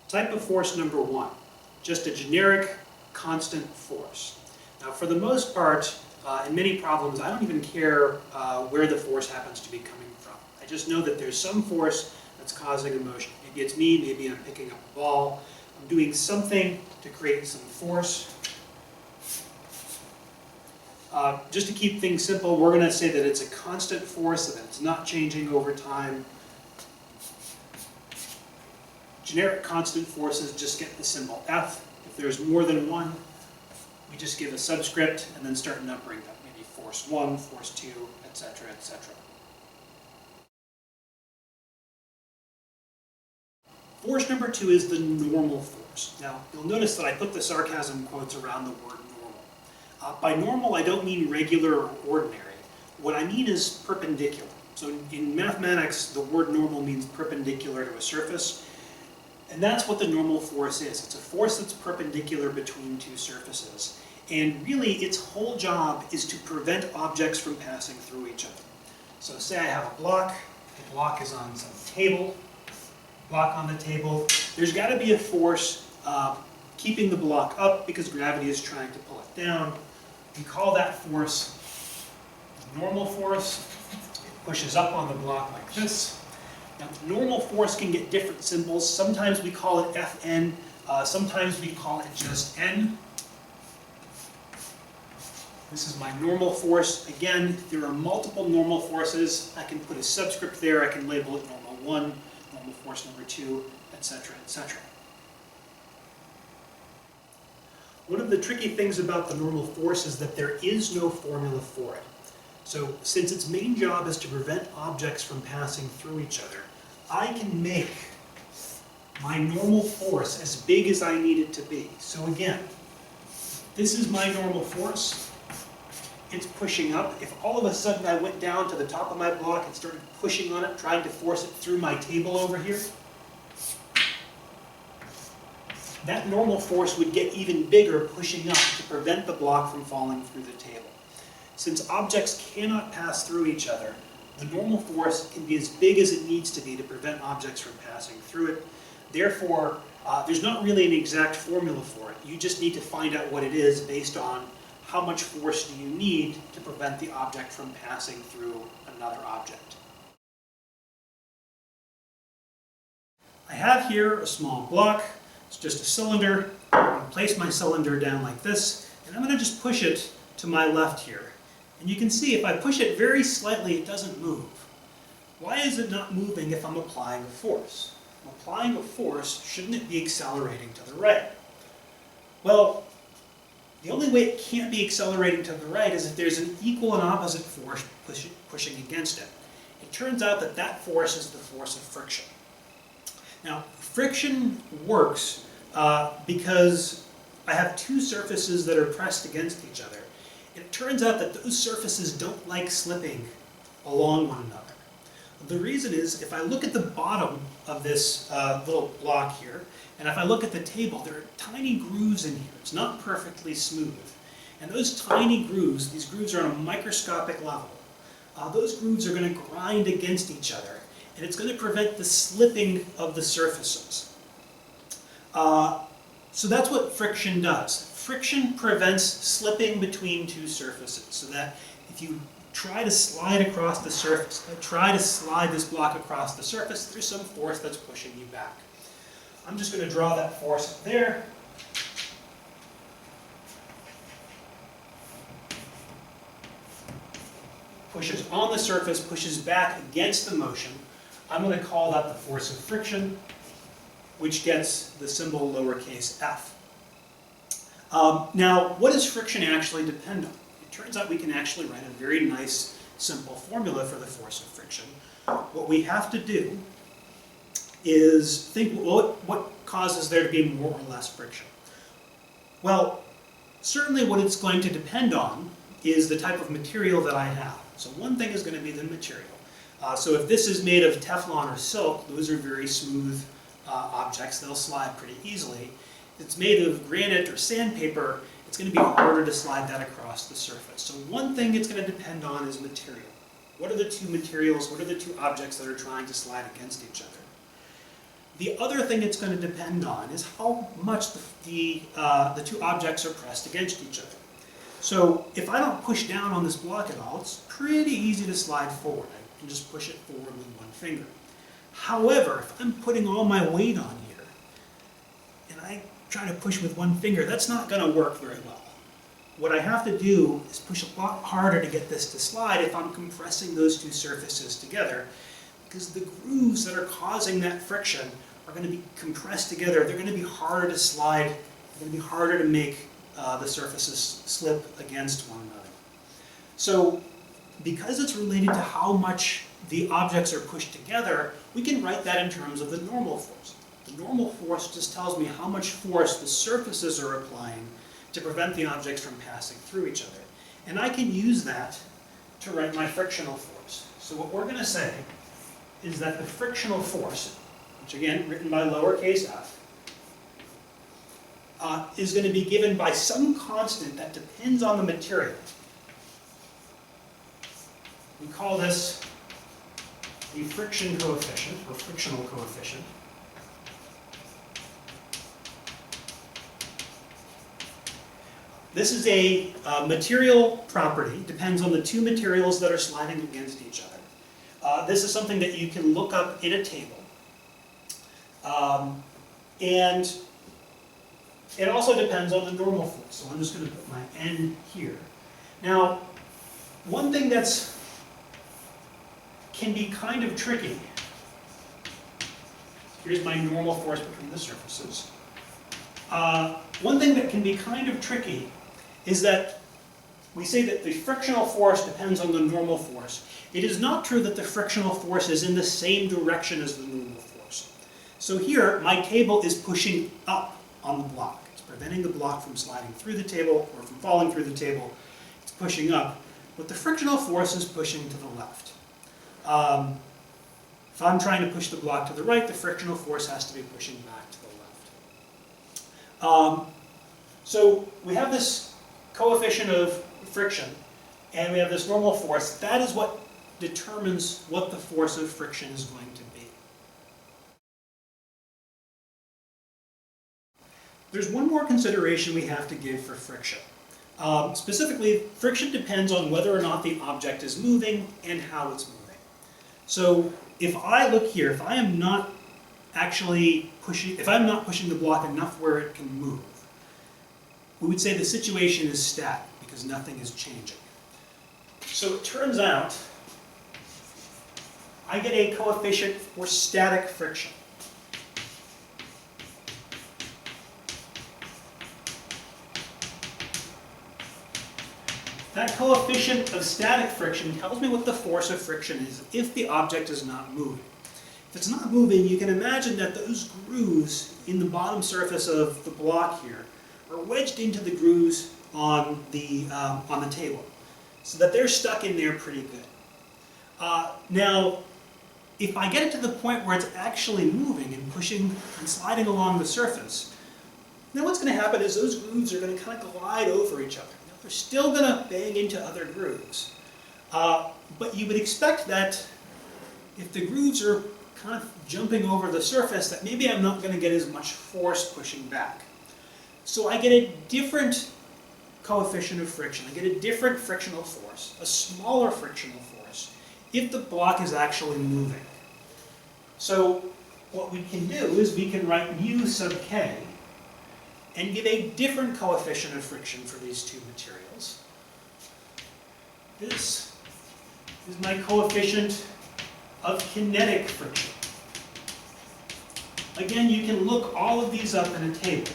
Type of force number 1, just a generic constant force. Now for the most part, in many problems, I don't even care where the force happens to be coming from. I just know that there's some force that's causing a motion. Maybe it's me, maybe I'm picking up a ball. I'm doing something to create some force. Just to keep things simple, we're going to say that it's a constant force, that it's not changing over time. Generic constant forces just get the symbol F. If there's more than one, we just give a subscript and then start numbering them. Maybe force 1, force 2, etc., etc. Force number 2 is the normal force. Now, you'll notice that I put the sarcasm quotes around the word normal. By normal, I don't mean regular or ordinary. What I mean is perpendicular. So in mathematics, the word normal means perpendicular to a surface. And that's what the normal force is. It's a force that's perpendicular between two surfaces. And really, its whole job is to prevent objects from passing through each other. So say I have a block. The block is on some table. Block on the table. There's got to be a force keeping the block up because gravity is trying to pull it down. We call that force the normal force. It pushes up on the block like this. Now, normal force can get different symbols. Sometimes we call it Fn, sometimes we call it just N. This is my normal force. Again, there are multiple normal forces. I can put a subscript there. I can label it normal 1, normal force number 2, etc., etc. One of the tricky things about the normal force is that there is no formula for it. So since its main job is to prevent objects from passing through each other, I can make my normal force as big as I need it to be. So again, this is my normal force. It's pushing up. If all of a sudden I went down to the top of my block and started pushing on it, trying to force it through my table over here, that normal force would get even bigger pushing up to prevent the block from falling through the table. Since objects cannot pass through each other, the normal force can be as big as it needs to be to prevent objects from passing through it. Therefore, there's not really an exact formula for it. You just need to find out what it is based on how much force do you need to prevent the object from passing through another object. I have here a small block. It's just a cylinder. I'm going to place my cylinder down like this, and I'm going to just push it to my left here. And you can see if I push it very slightly, it doesn't move. Why is it not moving if I'm applying a force? I'm applying a force, shouldn't it be accelerating to the right? Well, the only way it can't be accelerating to the right is if there's an equal and opposite force pushing against it. It turns out that that force is the force of friction. Now, friction works because I have two surfaces that are pressed against each other. It turns out that those surfaces don't like slipping along one another. The reason is, if I look at the bottom of this little block here, and if I look at the table, there are tiny grooves in here. It's not perfectly smooth. And those tiny grooves, these grooves are on a microscopic level. Those grooves are going to grind against each other, and it's going to prevent the slipping of the surfaces. So that's what friction does. Friction prevents slipping between two surfaces, so that if you try to slide across the surface, try to slide this block across the surface, there's some force that's pushing you back. I'm just going to draw that force up there. Pushes on the surface, pushes back against the motion. I'm going to call that the force of friction, which gets the symbol lowercase f. Now, what does friction actually depend on? It turns out we can actually write a very nice, simple formula for the force of friction. What we have to do is think, well, what causes there to be more or less friction? Well, certainly what it's going to depend on is the type of material that I have. So one thing is going to be the material. So if this is made of Teflon or silk, those are very smooth objects. They'll slide pretty easily. If it's made of granite or sandpaper, it's going to be harder to slide that across the surface. So one thing it's going to depend on is material. What are the two materials? What are the two objects that are trying to slide against each other? The other thing it's going to depend on is how much the two objects are pressed against each other. So if I don't push down on this block at all, it's pretty easy to slide forward. I can just push it forward with one finger. However, if I'm putting all my weight on here, and I try to push with one finger, that's not going to work very well. What I have to do is push a lot harder to get this to slide if I'm compressing those two surfaces together, because the grooves that are causing that friction are going to be compressed together. They're going to be harder to slide. They're going to be harder to make the surfaces slip against one another. So because it's related to how much the objects are pushed together, we can write that in terms of the normal force. The normal force just tells me how much force the surfaces are applying to prevent the objects from passing through each other. And I can use that to write my frictional force. So what we're going to say is that the frictional force, which again, written by lowercase f, is going to be given by some constant that depends on the material. We call this the friction coefficient, or frictional coefficient. This is a material property, depends on the two materials that are sliding against each other. This is something that you can look up in a table. And it also depends on the normal force, so I'm just going to put my n here. Now, one thing can be kind of tricky. Here's my normal force between the surfaces. One thing that can be kind of tricky is that we say that the frictional force depends on the normal force. It is not true that the frictional force is in the same direction as the normal force. So here, my table is pushing up on the block. It's preventing the block from sliding through the table or from falling through the table. It's pushing up. But the frictional force is pushing to the left. If I'm trying to push the block to the right, the frictional force has to be pushing back to the left. So we have this coefficient of friction, and we have this normal force. That is what determines what the force of friction is going to be. There's one more consideration we have to give for friction. Specifically, friction depends on whether or not the object is moving and how it's moving. So if I look here, if I am not actually pushing, if I'm not pushing the block enough where it can move, we would say the situation is static because nothing is changing. So it turns out I get a coefficient for static friction. That coefficient of static friction tells me what the force of friction is if the object is not moving. If it's not moving, you can imagine that those grooves in the bottom surface of the block here are wedged into the grooves on the table, so that they're stuck in there pretty good. Now, if I get it to the point where it's actually moving and pushing and sliding along the surface, then what's going to happen is those grooves are going to kind of glide over each other. They're still going to bang into other grooves. But you would expect that if the grooves are kind of jumping over the surface, that maybe I'm not going to get as much force pushing back. So I get a different coefficient of friction. I get a different frictional force, a smaller frictional force, if the block is actually moving. So what we can do is we can write mu sub k and give a different coefficient of friction for these two materials. This is my coefficient of kinetic friction. Again, you can look all of these up in a table.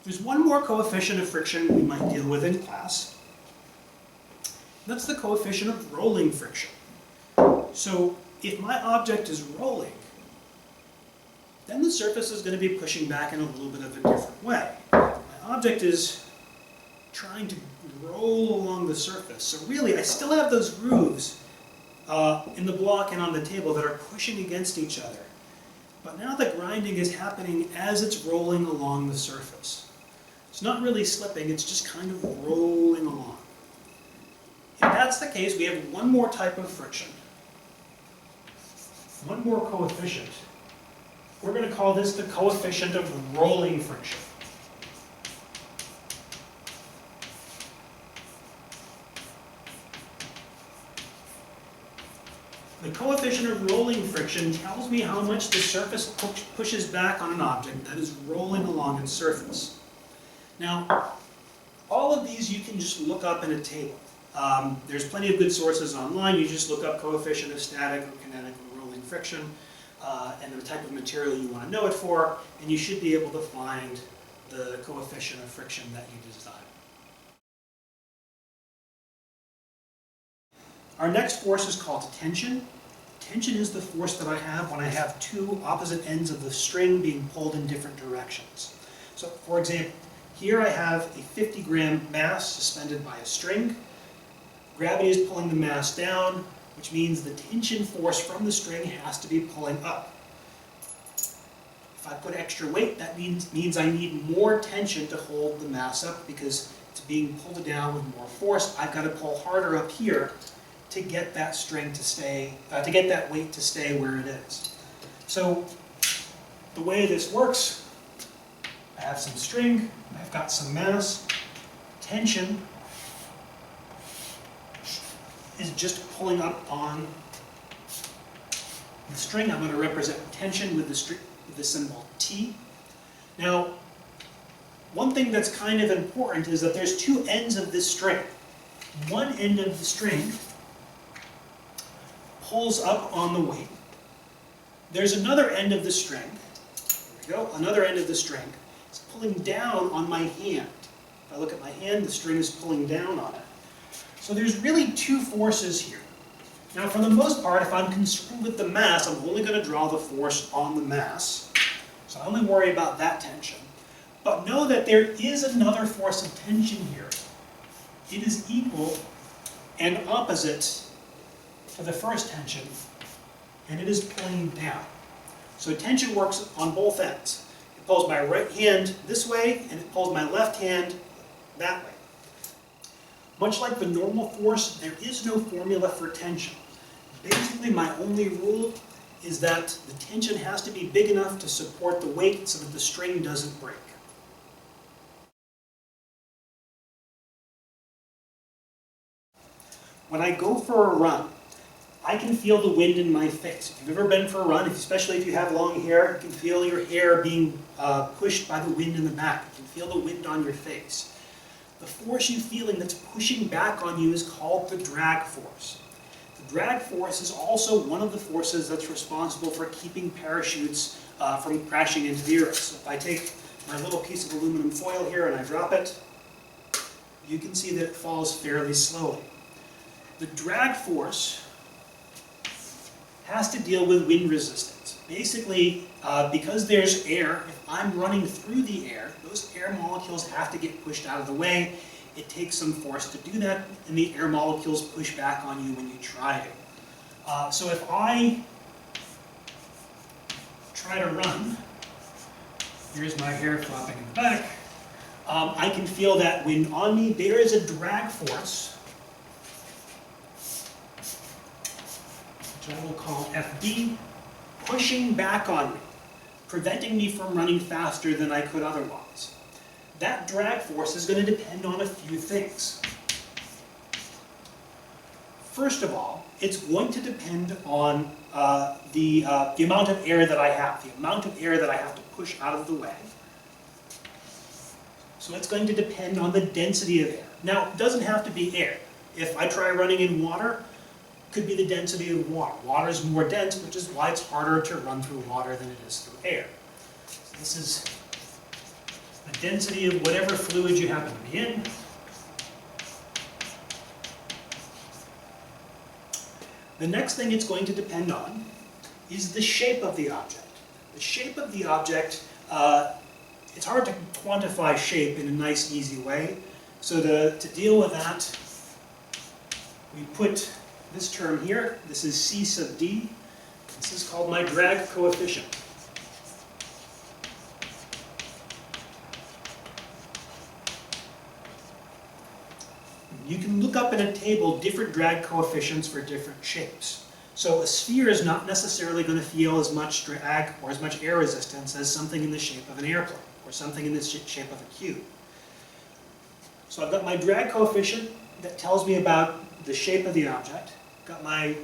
There's one more coefficient of friction we might deal with in class. That's the coefficient of rolling friction. So if my object is rolling, then the surface is going to be pushing back in a little bit of a different way. My object is trying to roll along the surface. So really, I still have those grooves in the block and on the table that are pushing against each other. But now the grinding is happening as it's rolling along the surface. It's not really slipping, it's just kind of rolling along. If that's the case, we have one more type of friction. one more coefficient. We're going to call this the coefficient of rolling friction. The coefficient of rolling friction tells me how much the surface pushes back on an object that is rolling along its surface. Now, all of these you can just look up in a table. There's plenty of good sources online. You just look up coefficient of static or kinetic or rolling friction and the type of material you want to know it for, and you should be able to find the coefficient of friction that you design. Our next force is called tension. Tension is the force that I have when I have two opposite ends of the string being pulled in different directions. So, for example, here I have a 50-gram mass suspended by a string. Gravity is pulling the mass down, which means the tension force from the string has to be pulling up. If I put extra weight, that means I need more tension to hold the mass up because it's being pulled down with more force. I've got to pull harder up here to get that string to stay, to get that weight to stay where it is. So the way this works, I have some string, I've got some mass, tension is just pulling up on the string. I'm going to represent tension with the symbol T. Now, one thing that's kind of important is that there's two ends of this string. One end of the string pulls up on the weight. There's another end of the string, there we go, another end of the string. It's pulling down on my hand. If I look at my hand, the string is pulling down on it. So there's really two forces here. Now for the most part, if I'm concerned with the mass, I'm only going to draw the force on the mass. So I only worry about that tension. But know that there is another force of tension here. It is equal and opposite to the first tension, and it is pulling down. So tension works on both ends. It pulls my right hand this way, and it pulls my left hand that way. Much like the normal force, there is no formula for tension. Basically, my only rule is that the tension has to be big enough to support the weight so that the string doesn't break. When I go for a run, I can feel the wind in my face. If you've ever been for a run, especially if you have long hair, you can feel your hair being pushed by the wind in the back. You can feel the wind on your face. The force you're feeling that's pushing back on you is called the drag force. The drag force is also one of the forces that's responsible for keeping parachutes from crashing into the earth. So if I take my little piece of aluminum foil here and I drop it, you can see that it falls fairly slowly. The drag force has to deal with wind resistance. Basically, because there's air, if I'm running through the air, those air molecules have to get pushed out of the way. It takes some force to do that, and the air molecules push back on you when you try to. So if I try to run, here's my hair flopping in the back, I can feel that wind on me. There is a drag force, which I will call FB, pushing back on me, preventing me from running faster than I could otherwise. That drag force is going to depend on a few things. First of all, it's going to depend on the amount of air that I have, the amount of air that I have to push out of the way. So it's going to depend on the density of air. Now, it doesn't have to be air. If I try running in water, could be the density of water. Water is more dense, which is why it's harder to run through water than it is through air. So this is the density of whatever fluid you happen to be in. The next thing it's going to depend on is the shape of the object. The shape of the object, it's hard to quantify shape in a nice, easy way. So to deal with that, we put this term here. This is C sub d. This is called my drag coefficient. You can look up in a table different drag coefficients for different shapes. So a sphere is not necessarily going to feel as much drag or as much air resistance as something in the shape of an airplane or something in the shape of a cube. So I've got my drag coefficient that tells me about the shape of the object. Got my,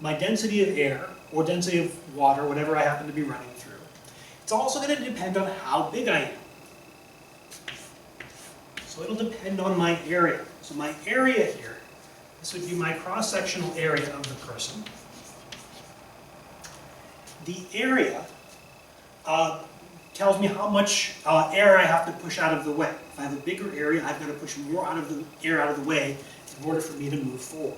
my density of air or density of water, whatever I happen to be running through. It's also going to depend on how big I am. So it'll depend on my area. So my area here, this would be my cross-sectional area of the person. The area tells me how much air I have to push out of the way. If I have a bigger area, I've got to push more air out of the way in order for me to move forward.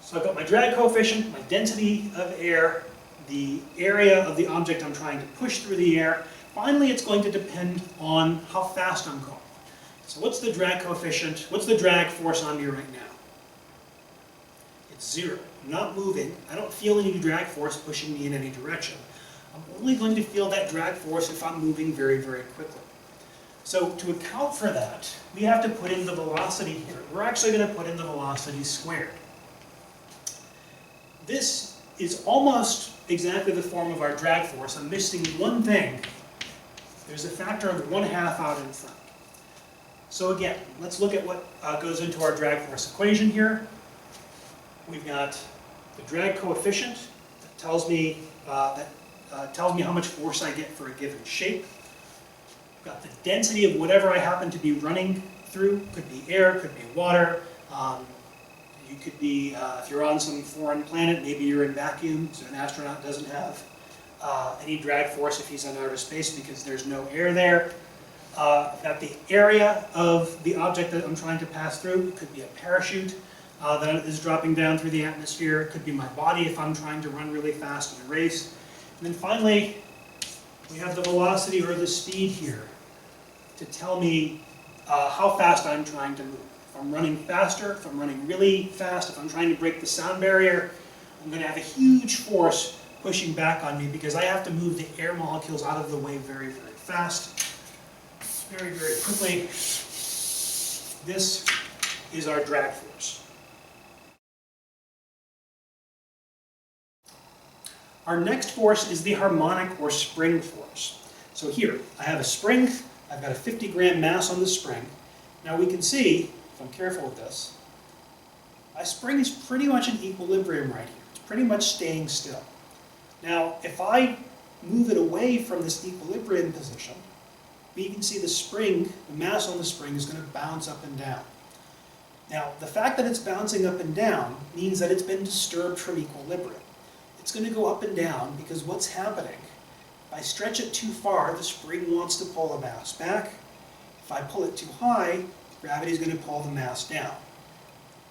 So I've got my drag coefficient, my density of air, the area of the object I'm trying to push through the air. Finally, it's going to depend on how fast I'm going. So what's the drag coefficient? What's the drag force on me right now? It's 0. I'm not moving. I don't feel any drag force pushing me in any direction. I'm only going to feel that drag force if I'm moving very, very quickly. So to account for that, we have to put in the velocity here. We're actually going to put in the velocity squared. This is almost exactly the form of our drag force. I'm missing one thing. There's a factor of 1/2 out in front. So again, let's look at what goes into our drag force equation here. We've got the drag coefficient that tells me how much force I get for a given shape. We've got the density of whatever I happen to be running through. Could be air, could be water. You could be, if you're on some foreign planet, maybe you're in vacuum, so an astronaut doesn't have any drag force if he's in outer space because there's no air there. I've got the area of the object that I'm trying to pass through. It could be a parachute that is dropping down through the atmosphere. It could be my body if I'm trying to run really fast in a race. And then finally, we have the velocity or the speed here to tell me how fast I'm trying to move. If I'm running faster, if I'm running really fast, if I'm trying to break the sound barrier, I'm going to have a huge force pushing back on me because I have to move the air molecules out of the way very, very fast. Very, very quickly. This is our drag force. Our next force is the harmonic or spring force. So here, I have a spring. I've got a 50-gram mass on the spring. Now we can see, if I'm careful with this, my spring is pretty much in equilibrium right here. It's pretty much staying still. Now, if I move it away from this equilibrium position, you can see the spring, the mass on the spring is going to bounce up and down. Now, the fact that it's bouncing up and down means that it's been disturbed from equilibrium. It's going to go up and down because what's happening? If I stretch it too far, the spring wants to pull the mass back. If I pull it too high, gravity is going to pull the mass down.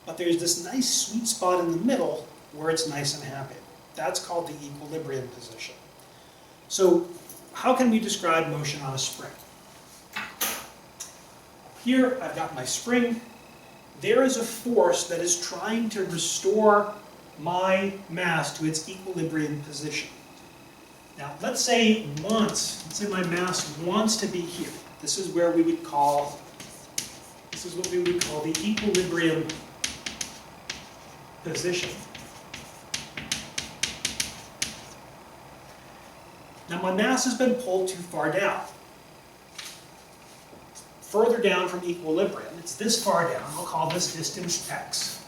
But there's this nice sweet spot in the middle where it's nice and happy. That's called the equilibrium position. So, how can we describe motion on a spring? Here, I've got my spring. There is a force that is trying to restore my mass to its equilibrium position. Now, let's say my mass wants to be here. This is where we would call, this is what we would call the equilibrium position. Now, my mass has been pulled too far down. Further down from equilibrium, it's this far down. I'll call this distance x.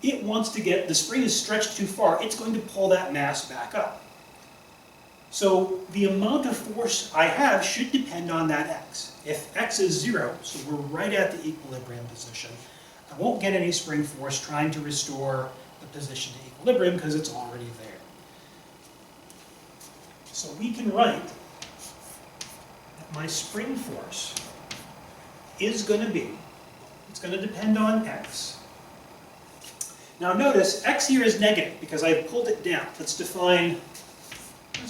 It wants to get, the spring is stretched too far, it's going to pull that mass back up. So the amount of force I have should depend on that x. If x is 0, so we're right at the equilibrium position, I won't get any spring force trying to restore the position to equilibrium because it's already there. So we can write that my spring force is going to be, it's going to depend on x. Now notice, x here is negative because I've pulled it down. Let's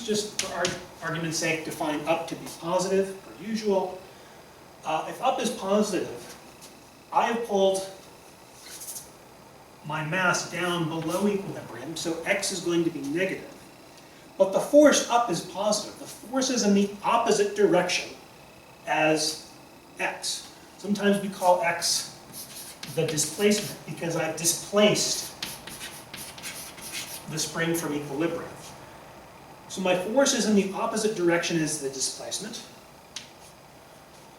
just, for argument's sake, define up to be positive, per usual. If up is positive, I have pulled my mass down below equilibrium, so x is going to be negative. But the force up is positive. The force is in the opposite direction as x. Sometimes we call x the displacement because I've displaced the spring from equilibrium. So my force is in the opposite direction as the displacement.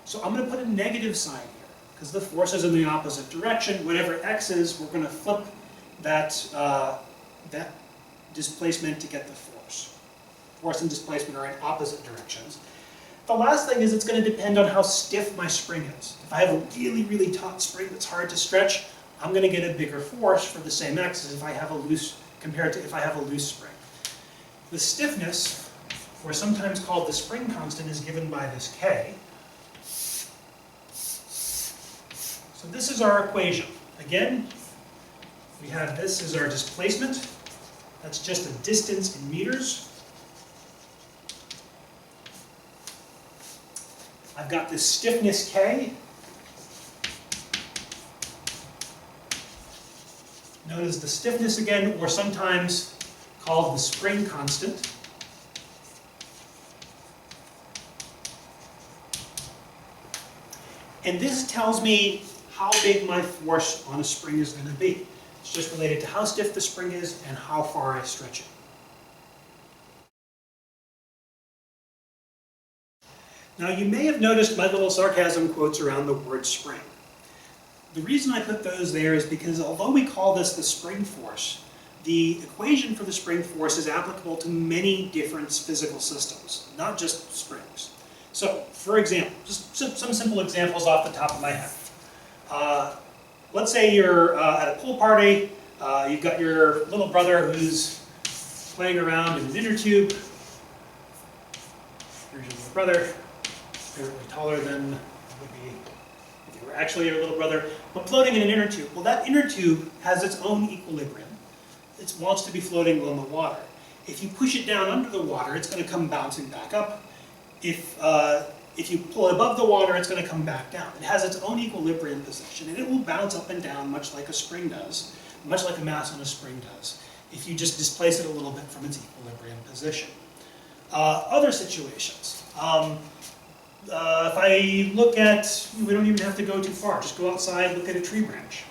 So I'm going to put a negative sign here because the force is in the opposite direction. Whatever x is, we're going to flip that, that displacement to get the force. Force and displacement are in opposite directions. The last thing is it's going to depend on how stiff my spring is. If I have a really, really taut spring that's hard to stretch, I'm going to get a bigger force for the same x as if I have a loose, compared to if I have a loose spring. The stiffness, or sometimes called the spring constant, is given by this k. So this is our equation. Again, we have this as our displacement. That's just a distance in meters. I've got this stiffness K, known as the stiffness again, or sometimes called the spring constant. And this tells me how big my force on a spring is going to be. It's just related to how stiff the spring is and how far I stretch it. Now you may have noticed my little sarcasm quotes around the word spring. The reason I put those there is because although we call this the spring force, the equation for the spring force is applicable to many different physical systems, not just springs. So, for example, just some simple examples off the top of my head. Let's say you're at a pool party, you've got your little brother who's playing around in an inner tube. Here's your little brother. They're taller than would be if you were actually your little brother, but floating in an inner tube. Well, that inner tube has its own equilibrium. It wants to be floating on the water. If you push it down under the water, it's going to come bouncing back up. If you pull it above the water, it's going to come back down. It has its own equilibrium position, and it will bounce up and down much like a spring does, much like a mass on a spring does, if you just displace it a little bit from its equilibrium position. Other situations. If I look at, we don't even have to go too far, just go outside, look at a tree branch.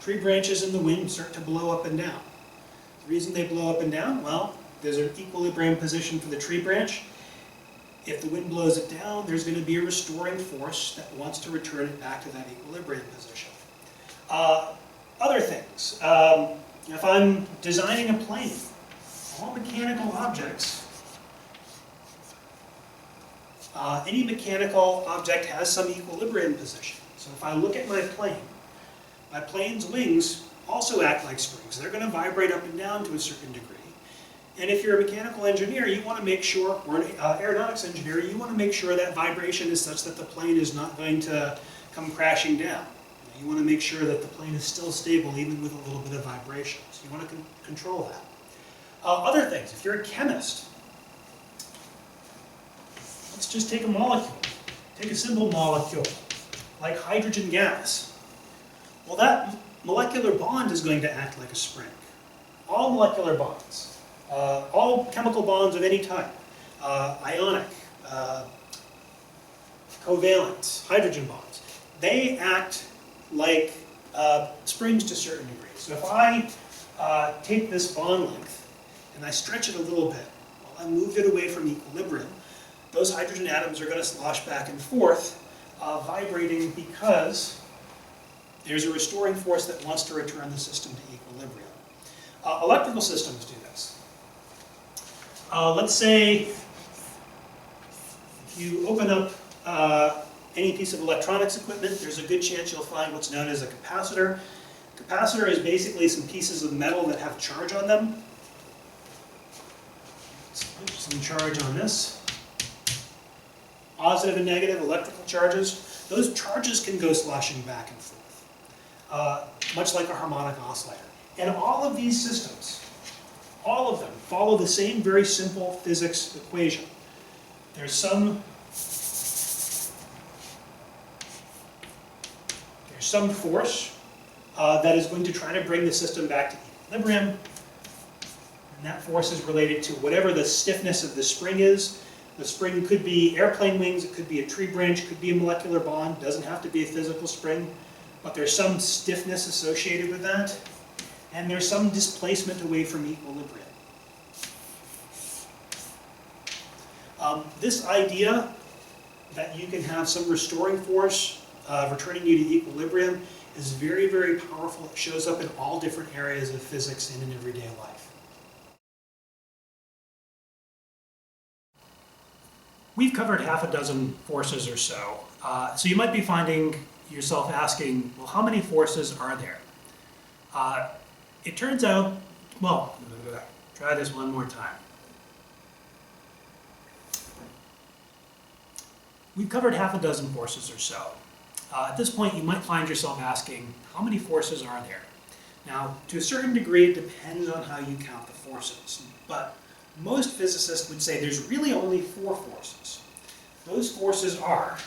Tree branches in the wind start to blow up and down. The reason they blow up and down, well, there's an equilibrium position for the tree branch. If the wind blows it down, there's going to be a restoring force that wants to return it back to that equilibrium position. Other things, if I'm designing a plane, all mechanical objects, any mechanical object has some equilibrium position. So if I look at my plane's wings also act like springs. They're going to vibrate up and down to a certain degree. And if you're a mechanical engineer, you want to make sure, or an aeronautics engineer, you want to make sure that vibration is such that the plane is not going to come crashing down. You want to make sure that the plane is still stable even with a little bit of vibration. So you want to control that. Other things, if you're a chemist, let's just take a molecule. Take a simple molecule, like hydrogen gas. Well, that molecular bond is going to act like a spring. All molecular bonds. All chemical bonds of any type, ionic, covalent, hydrogen bonds, they act like springs to certain degrees. So if I take this bond length and I stretch it a little bit, well, I moved it away from equilibrium, those hydrogen atoms are going to slosh back and forth, vibrating because there's a restoring force that wants to return the system to equilibrium. Electrical systems do this. Let's say if you open up any piece of electronics equipment, there's a good chance you'll find what's known as a capacitor. Capacitor is basically some pieces of metal that have charge on them. Let's put some charge on this. Positive and negative electrical charges. Those charges can go sloshing back and forth, much like a harmonic oscillator. And all of these systems, all of them, follow the same very simple physics equation. There's some force that is going to try to bring the system back to equilibrium. And that force is related to whatever the stiffness of the spring is. The spring could be airplane wings, it could be a tree branch, it could be a molecular bond, it doesn't have to be a physical spring. but there's some stiffness associated with that, and there's some displacement away from equilibrium. This idea that you can have some restoring force returning you to equilibrium is very, very powerful. It shows up in all different areas of physics and in everyday life. We've covered half a dozen forces or so. So you might be finding yourself asking, well, how many forces are there? It turns out, well, try this one more time. We've covered half a dozen forces or so. At this point, you might find yourself asking, how many forces are there? Now, to a certain degree, it depends on how you count the forces. But most physicists would say there's really only 4 forces. Those forces are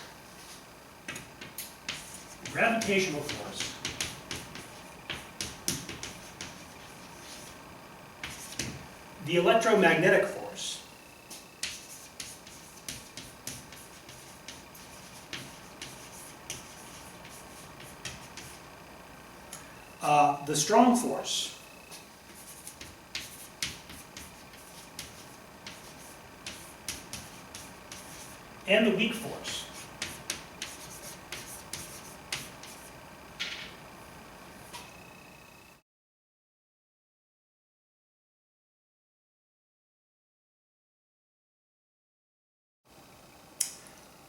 the gravitational force, the electromagnetic force, the strong force, and the weak force.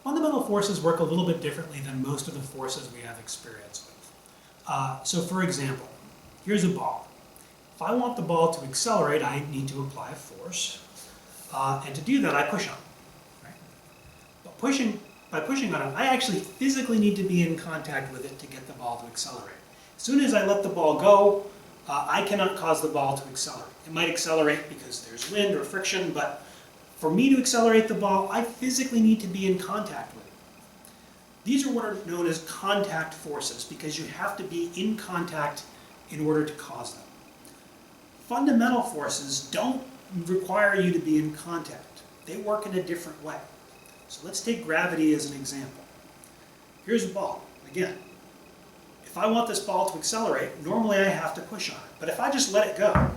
Fundamental forces work a little bit differently than most of the forces we have experience with. So for example, here's a ball. If I want the ball to accelerate, I need to apply a force. And to do that, I push on it. Right? But by pushing on it, I actually physically need to be in contact with it to get the ball to accelerate. As soon as I let the ball go, I cannot cause the ball to accelerate. It might accelerate because there's wind or friction, but for me to accelerate the ball, I physically need to be in contact with it. These are what are known as contact forces because you have to be in contact in order to cause them. Fundamental forces don't require you to be in contact. They work in a different way. So let's take gravity as an example. Here's a ball. Again, if I want this ball to accelerate, normally I have to push on it. But if I just let it go,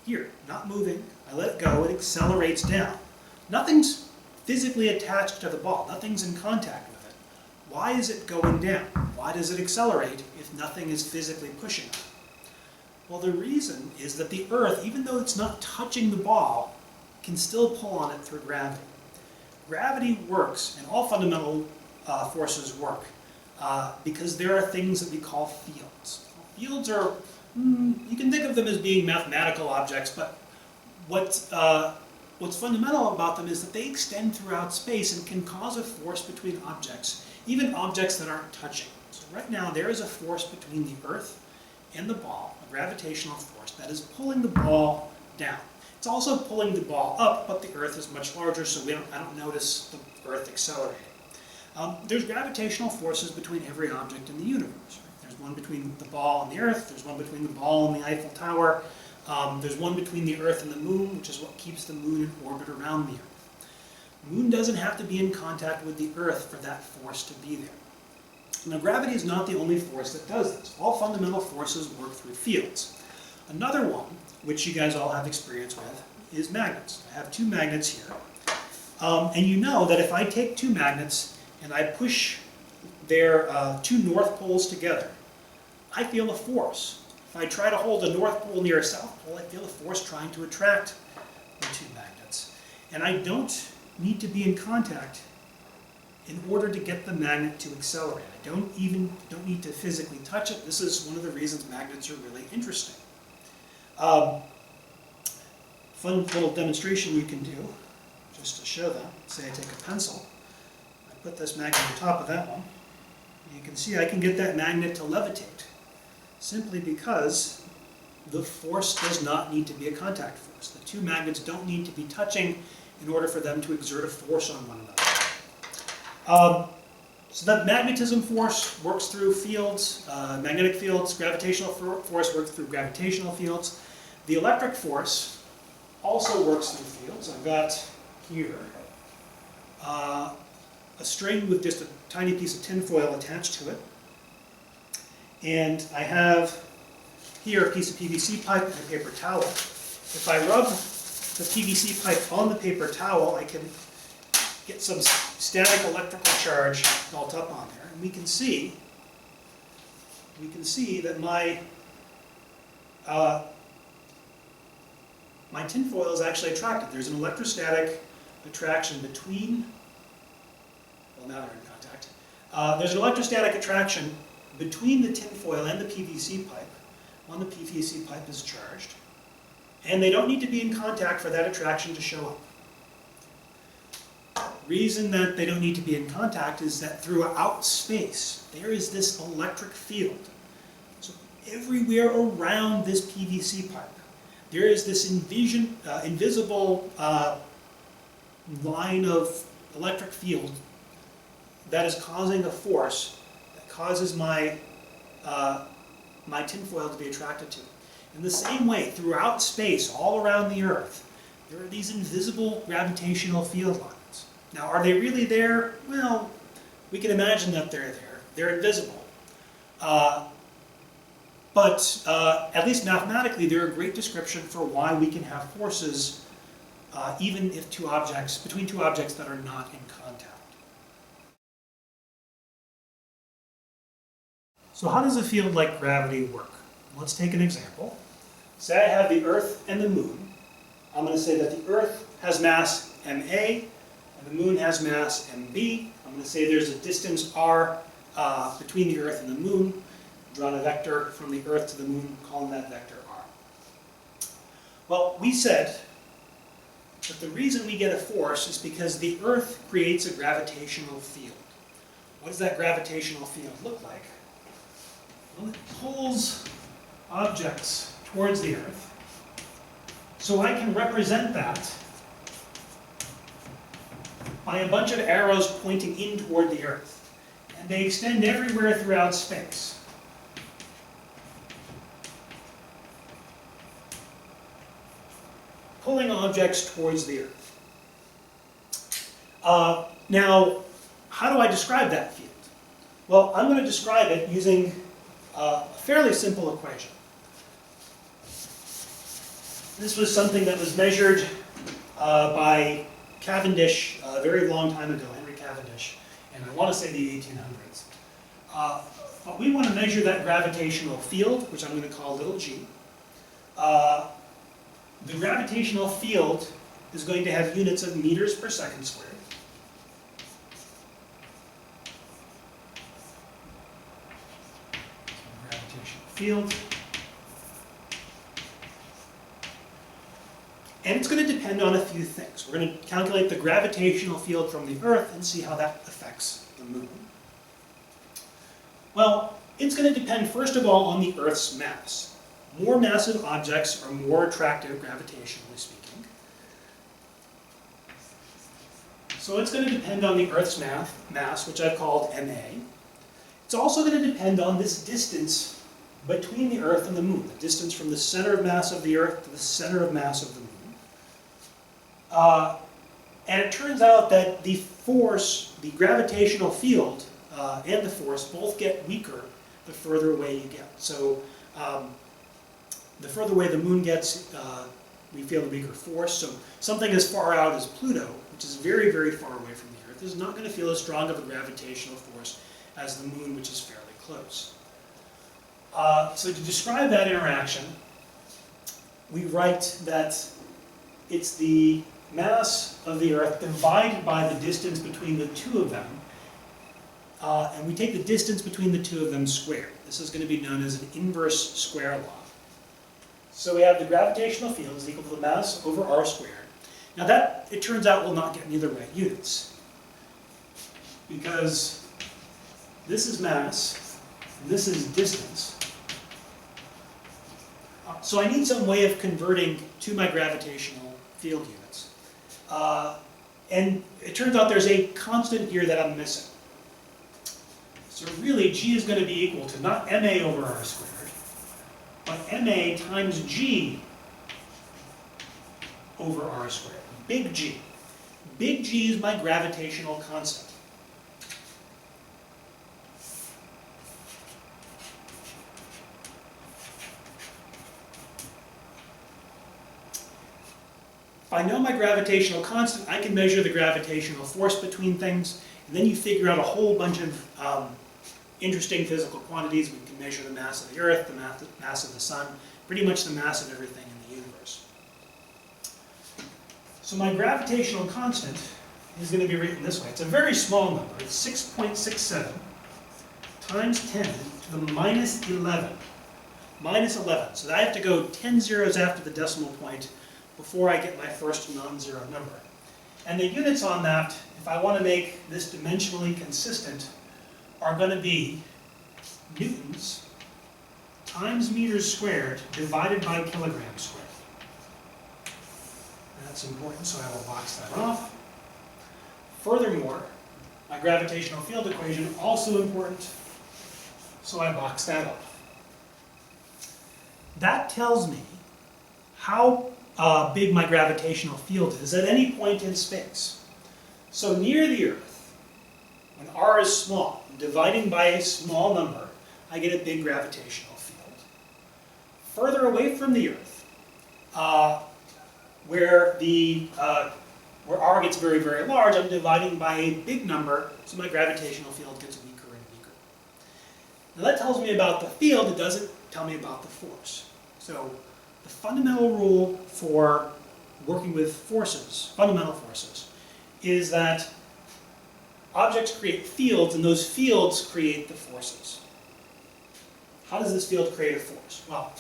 here, not moving, I let it go, it accelerates down. Nothing's physically attached to the ball. Nothing's in contact with it. Why is it going down? Why does it accelerate if nothing is physically pushing it? Well, the reason is that the Earth, even though it's not touching the ball, can still pull on it through gravity. Gravity works, and all fundamental forces work, because there are things that we call fields. Fields are, you can think of them as being mathematical objects, but what's fundamental about them is that they extend throughout space and can cause a force between objects, even objects that aren't touching. So right now there is a force between the Earth and the ball, a gravitational force that is pulling the ball down. It's also pulling the ball up, but the Earth is much larger, so I don't notice the Earth accelerating. There's gravitational forces between every object in the universe. Right? There's one between the ball and the Earth, there's one between the ball and the Eiffel Tower, there's one between the Earth and the Moon, which is what keeps the Moon in orbit around the Earth. The Moon doesn't have to be in contact with the Earth for that force to be there. Now, gravity is not the only force that does this. All fundamental forces work through fields. Another one, which you guys all have experience with, is magnets. I have 2 magnets here. And you know that if I take 2 magnets and I push their 2 north poles together, I feel a force. If I try to hold a north pole near a south pole, I feel a force trying to attract the 2 magnets. And I don't need to be in contact in order to get the magnet to accelerate. I don't need to physically touch it. This is one of the reasons magnets are really interesting. Fun little demonstration you can do, just to show that. Say I take a pencil, I put this magnet on top of that one, and you can see I can get that magnet to levitate, simply because the force does not need to be a contact force. The 2 magnets don't need to be touching in order for them to exert a force on one another. So that magnetism force works through fields, magnetic fields. Gravitational force works through gravitational fields. The electric force also works through fields. I've got here a a string with just a tiny piece of tinfoil attached to it. And I have here a piece of PVC pipe and a paper towel. If I rub the PVC pipe on the paper towel, I can get some static electrical charge built up on there. And we can see that my tinfoil is actually attracted. There's an electrostatic attraction between, well, now they're in contact. There's an electrostatic attraction between the tinfoil and the PVC pipe when the PVC pipe is charged. And they don't need to be in contact for that attraction to show up. Reason that they don't need to be in contact is that throughout space, there is this electric field. So everywhere around this PVC pipe, there is this invisible line of electric field that is causing a force that causes my tinfoil to be attracted to it. In the same way, throughout space, all around the Earth, there are these invisible gravitational field lines. Now, are they really there? Well, we can imagine that they're there. They're invisible. But at least mathematically, they're a great description for why we can have forces even if between two objects that are not in contact. So how does a field like gravity work? Let's take an example. Say I have the Earth and the Moon. I'm going to say that the Earth has mass ma, and the Moon has mass mb. I'm going to say there's a distance r between the Earth and the Moon. Drawn a vector from the Earth to the Moon, calling that vector r. Well, we said that the reason we get a force is because the Earth creates a gravitational field. What does that gravitational field look like? Well, it pulls objects towards the Earth. So I can represent that by a bunch of arrows pointing in toward the Earth. And they extend everywhere throughout space. Pulling objects towards the Earth. Now, how do I describe that field? Well, I'm going to describe it using a fairly simple equation. This was something that was measured by Cavendish a very long time ago, Henry Cavendish, and I want to say the 1800s. But we want to measure that gravitational field, which I'm going to call little g. The gravitational field is going to have units of meters per second squared. Gravitational field. And it's going to depend on a few things. We're going to calculate the gravitational field from the Earth and see how that affects the Moon. Well, it's going to depend first of all on the Earth's mass. More massive objects are more attractive gravitationally speaking. So it's going to depend on the Earth's mass, which I've called ma. It's also going to depend on this distance between the Earth and the Moon, the distance from the center of mass of the Earth to the center of mass of the Moon. And it turns out that the force, the gravitational field, and the force both get weaker the further away you get. So the further away the Moon gets, we feel the weaker force. So something as far out as Pluto, which is very, very far away from the Earth, is not going to feel as strong of a gravitational force as the Moon, which is fairly close. So to describe that interaction, we write that it's the mass of the Earth divided by the distance between the two of them, and we take the distance between the two of them squared. This is going to be known as an inverse square law. So we have the gravitational field is equal to the mass over r squared. Now that, it turns out, will not get me the right units, because this is mass, and this is distance. So I need some way of converting to my gravitational field units. And it turns out there's a constant here that I'm missing. So really, g is going to be equal to not ma over r squared, but ma times g over r squared. Big G. Big G is my gravitational constant. If I know my gravitational constant, I can measure the gravitational force between things, and then you figure out a whole bunch of interesting physical quantities. We can measure the mass of the Earth, the mass of the Sun, pretty much the mass of everything in the universe. So my gravitational constant is going to be written this way. It's a very small number. It's 6.67 times 10 to the minus 11. Minus 11. So I have to go 10 zeros after the decimal point before I get my first non-zero number. And the units on that, if I want to make this dimensionally consistent, are going to be newtons times meters squared divided by kilograms squared. And that's important, so I will box that off. Furthermore, my gravitational field equation, also important, so I box that off. That tells me how big my gravitational field is at any point in space. So near the Earth, when r is small, dividing by a small number, I get a big gravitational field. Further away from the Earth, where r gets very, very large, I'm dividing by a big number, so my gravitational field gets weaker and weaker. Now that tells me about the field, it doesn't tell me about the force. So the fundamental rule for working with forces, fundamental forces, is that objects create fields, and those fields create the forces. How does this field create a force? Well,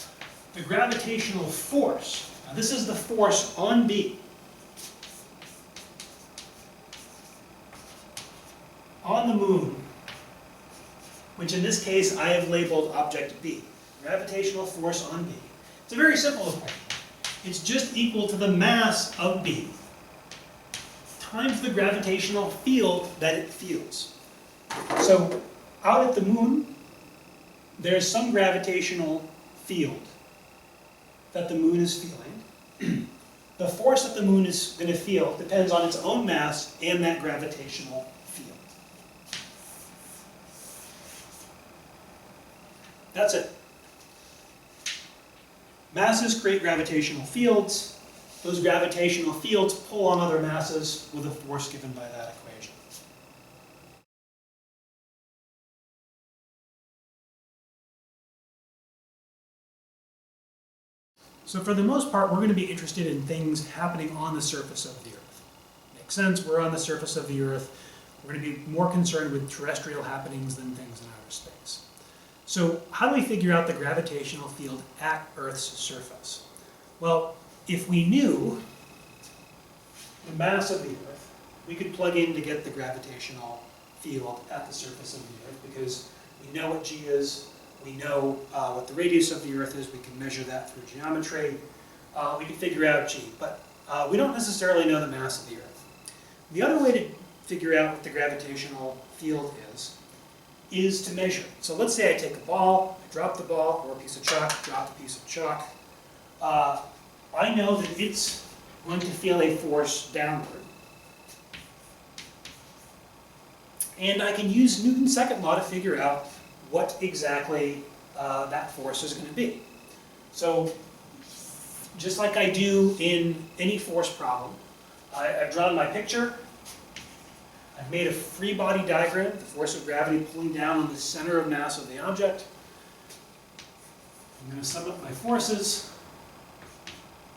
the gravitational force, now this is the force on B. On the moon, which in this case I have labeled object B. Gravitational force on B. It's a very simple equation. It's just equal to the mass of B times the gravitational field that it feels. So out at the moon, there's some gravitational field that the moon is feeling. The force that the moon is going to feel depends on its own mass and that gravitational field. That's it. Masses create gravitational fields. Those gravitational fields pull on other masses with a force given by that equation. So for the most part, we're going to be interested in things happening on the surface of the Earth. Makes sense, we're on the surface of the Earth. We're going to be more concerned with terrestrial happenings than things in outer space. So how do we figure out the gravitational field at Earth's surface? Well, if we knew the mass of the Earth, we could plug in to get the gravitational field at the surface of the Earth, because we know what g is, we know what the radius of the Earth is, we can measure that through geometry, we can figure out g, but we don't necessarily know the mass of the Earth. The other way to figure out what the gravitational field is to measure. So let's say I take a ball, I drop the ball, or a piece of chalk, drop the piece of chalk. I know that it's going to feel a force downward. And I can use Newton's second law to figure out what exactly that force is going to be. So just like I do in any force problem, I've drawn my picture. I've made a free body diagram, the force of gravity pulling down on the center of mass of the object. I'm going to sum up my forces.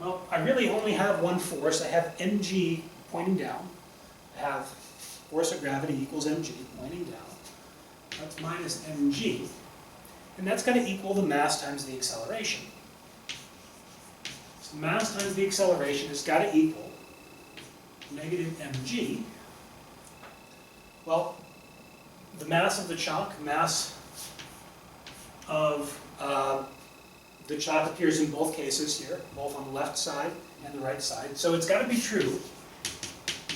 Well, I really only have one force. I have mg pointing down. I have force of gravity equals mg pointing down. That's minus mg. And that's going to equal the mass times the acceleration. So mass times the acceleration has got to equal negative mg. Well, the mass of the chalk, mass of the chalk appears in both cases here, both on the left side and the right side. So it's got to be true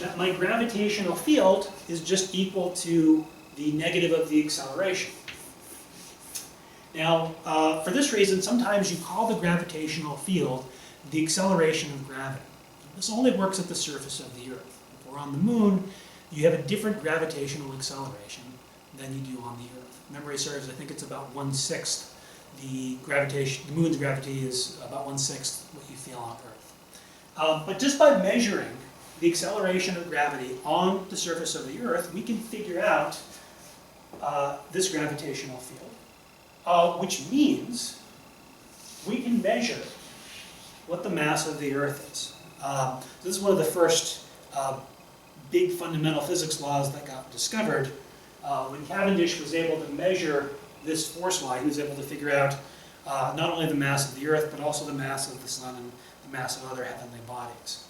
that my gravitational field is just equal to the negative of the acceleration. Now, for this reason, sometimes you call the gravitational field the acceleration of gravity. This only works at the surface of the Earth. If we're on the moon, you have a different gravitational acceleration than you do on the Earth. If memory serves, I think it's about 1/6. The moon's gravity is about 1/6 what you feel on Earth. But just by measuring the acceleration of gravity on the surface of the Earth, we can figure out this gravitational field, which means we can measure what the mass of the Earth is. This is one of the first big fundamental physics laws that got discovered. When Cavendish was able to measure this force law, he was able to figure out not only the mass of the Earth, but also the mass of the Sun and the mass of other heavenly bodies.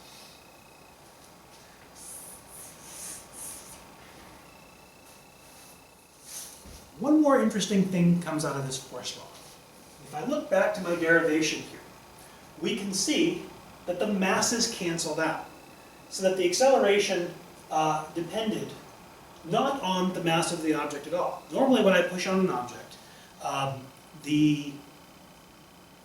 One more interesting thing comes out of this force law. If I look back to my derivation here, we can see that the masses canceled out, so that the acceleration depended not on the mass of the object at all. Normally when I push on an object,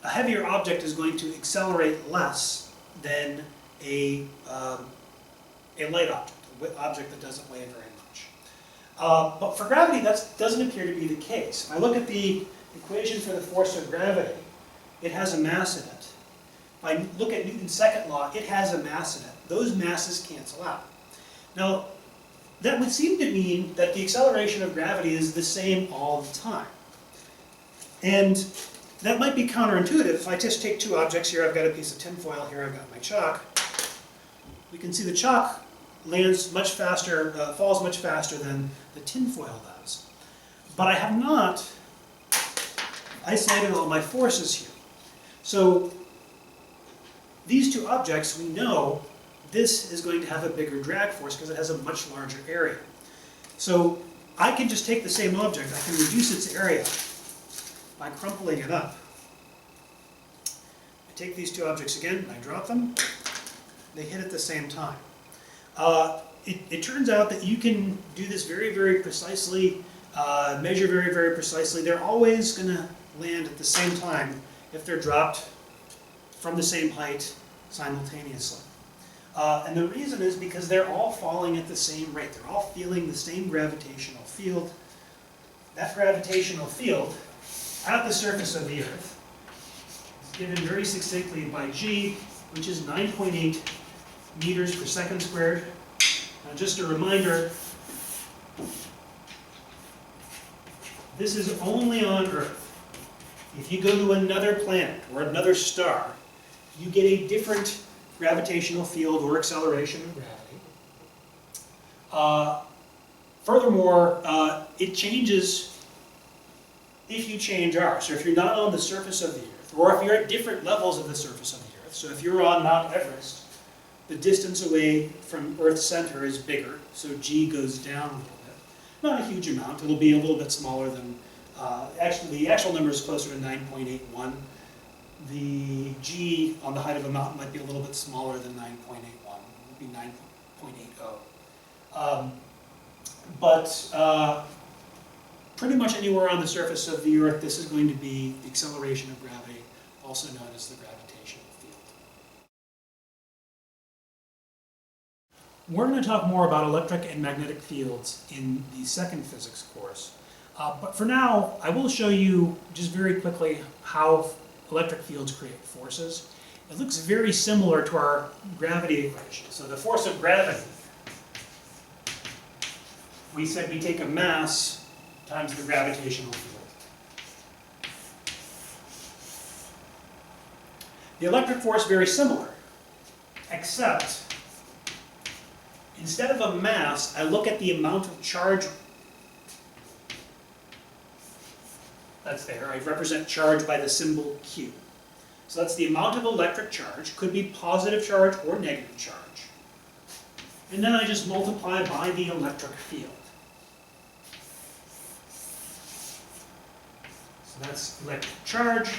a heavier object is going to accelerate less than a light object, an object that doesn't weigh very much. But for gravity, that doesn't appear to be the case. If I look at the equation for the force of gravity, it has a mass in it. If I look at Newton's second law, it has a mass in it. Those masses cancel out. Now, that would seem to mean that the acceleration of gravity is the same all the time. And that might be counterintuitive. If I just take two objects, here I've got a piece of tinfoil, here I've got my chalk, we can see the chalk lands much faster, falls much faster than the tinfoil does. But I have not isolated all my forces here. So these two objects, we know this is going to have a bigger drag force because it has a much larger area. So I can just take the same object, I can reduce its area by crumpling it up. I take these two objects again, and I drop them, they hit at the same time. It turns out that you can do this very, very precisely, measure very, very precisely. They're always going to land at the same time if they're dropped from the same height simultaneously. And the reason is because they're all falling at the same rate. They're all feeling the same gravitational field. That gravitational field at the surface of the Earth is given very succinctly by G, which is 9.8 meters per second squared. Now just a reminder, this is only on Earth. If you go to another planet or another star, you get a different gravitational field or acceleration of gravity. Furthermore, it changes if you change R. So if you're not on the surface of the Earth, or if you're at different levels of the surface of the Earth, so if you're on Mount Everest, the distance away from Earth's center is bigger, so G goes down a little bit. Not a huge amount, it'll be a little bit smaller than, actually the actual number is closer to 9.81. The G on the height of a mountain might be a little bit smaller than 9.81, it would be 9.80. But pretty much anywhere on the surface of the Earth, this is going to be the acceleration of gravity, also known as the gravitational field. We're going to talk more about electric and magnetic fields in the second physics course. But for now, I will show you just very quickly how electric fields create forces. It looks very similar to our gravity equation. So the force of gravity, we said we take a mass times the gravitational field. The electric force, very similar, except instead of a mass, I look at the amount of charge that's there. I represent charge by the symbol Q. So that's the amount of electric charge, could be positive charge or negative charge. And then I just multiply by the electric field. So that's electric charge.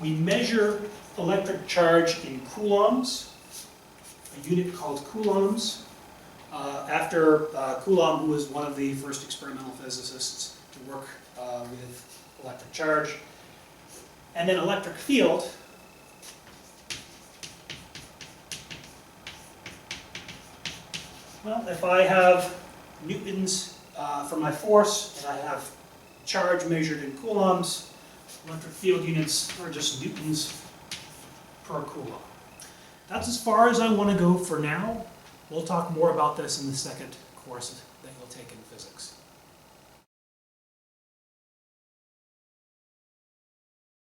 We measure electric charge in coulombs, a unit called coulombs, after Coulomb, who was one of the first experimental physicists to work with electric charge. And then electric field, well, if I have newtons for my force, and I have charge measured in coulombs, Electric field units are just newtons per coulomb. That's as far as I want to go for now. We'll talk more about this in the second course that you'll take in physics.